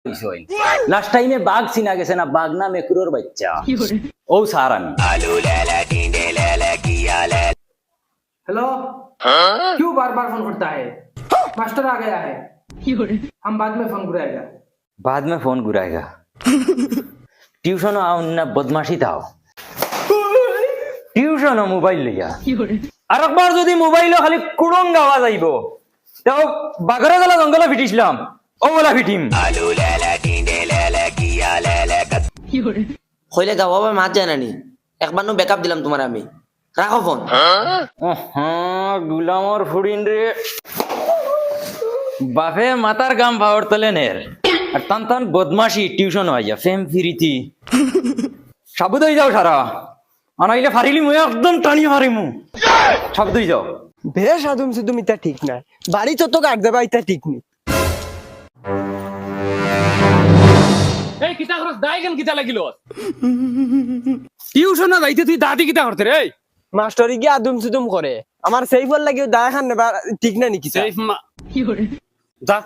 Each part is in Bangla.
লাস্ট টাইমে বাঘ চিনা গেছে না, বাঘ না মেকুরোর বাচ্চা। ও স্যার আমি। हेलो क्यों बार बार फोन करता है? मास्टर आ गया है, हम बाद में फोन घुराएगा। बाद में फोन घुराएगा। ट्यूशन आओ ना बदमाशी थाओ। ट्यूशन मोबाइल लिया আর একবার যদি মোবাইলে খালি কুড়ঙ্গ আওয়াজ আইব তাও বাগরা গলা জঙ্গলে ফিটিছিলাম ও বলা ফিটিম কইলে গাও বাবা মাত জানানি একবার নো ব্যাকআপ দিলাম তোমার আমি রাখো ফোন গুলামর ফুড়িন রে বাপে মাতার গাম পাওয়ার তলে নের আর তান তান বদমাশি টিউশন হইয়া ফেম ফিরিতি সাবুদ হয়ে যাও সারা আনাইলে ফারিলি মুই একদম টানি হারিমু সাবুদ হয়ে যাও বেশ আদম সুদম ইতা ঠিক না বাড়ি তো কাট দেবা ইতা ঠিক নি এই কিতা খরচ দাই কেন কিতা লাগিল টিউশন যাইতে তুই দাদি কিতা করতে রে মাস্টারি কি আদম সুদম করে আমার সেই ফল লাগিও দা খান নেবা ঠিক না নাকি সেফ যা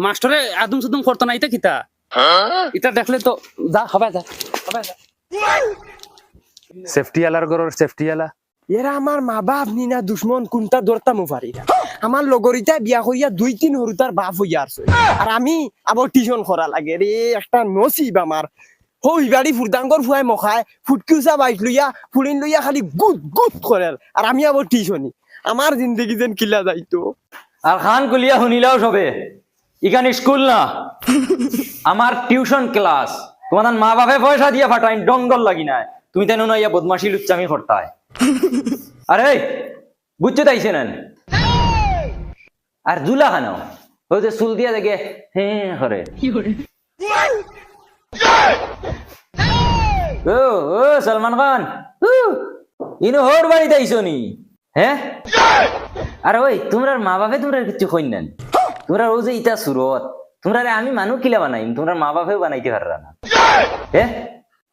মাস্টারে আদম সুদম করতে না এটা কিতা এটা দেখলে তো যা হবে যা সেফটি আলার গরর সেফটি আলা এরা আমার মা বাপ নি না দুশ্মন কোনটা ধরতামও পারি না আমার লগরিতা বিয়া হইয়া 2-3 হরুতার বাপ হইয়া আছে আর আমি আবার টিউশন করা লাগে রে একটা নসিব আমার হই বাড়ি ফুরদাঙ্গর ফুয়াই মখায় ফুটকিউসা বাইক লইয়া ফুলিন লইয়া খালি গুদ গুদ করে আর আমি আবার টিউশনি আমার জিন্দগি যেন কিলা যাইতো আর খান কুলিয়া শুনিলাও সবে ইখান স্কুল না আমার টিউশন ক্লাস তোমার মা বাপে পয়সা দিয়ে ফাটাই ডঙ্গল লাগি না তুমি তেন না ইয়া বদমাশি লুচ্চামি করতায় আরে বুঝতে তাইছে না আর জুলা খানো ওই যে চুল দিয়া দেখে হ্যাঁ করে ও ও সলমান খান ইনো হোর বাড়িতে আইসো নি হ্যাঁ আর ওই তোমরা মা বাপে তোমরা কিছু কই না তোমরা ও যে ইটা সুরত তোমরা আমি মানুষ কিলা বানাইম তোমরা মা বাপেও বানাইতে পাররা না হ্যাঁ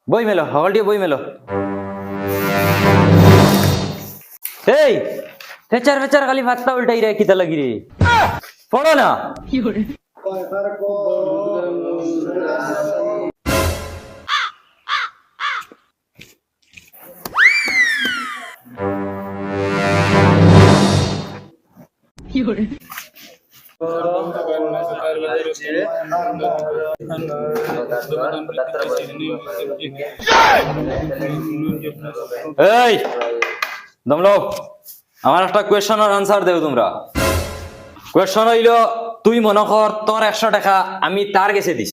বই মেলো হল দিয়ে বই মেলো এই ফেচার ফেচার খালি ভাতটা উল্টাই রে কিতা লাগি রে পড়ো না এই দমলো আমার একটা কোয়েশ্চনের আনসার দেও তোমরা কোয়েশ্চন হইল তুই মনে কর তোর 100 টাকা আমি তার কাছে দিছি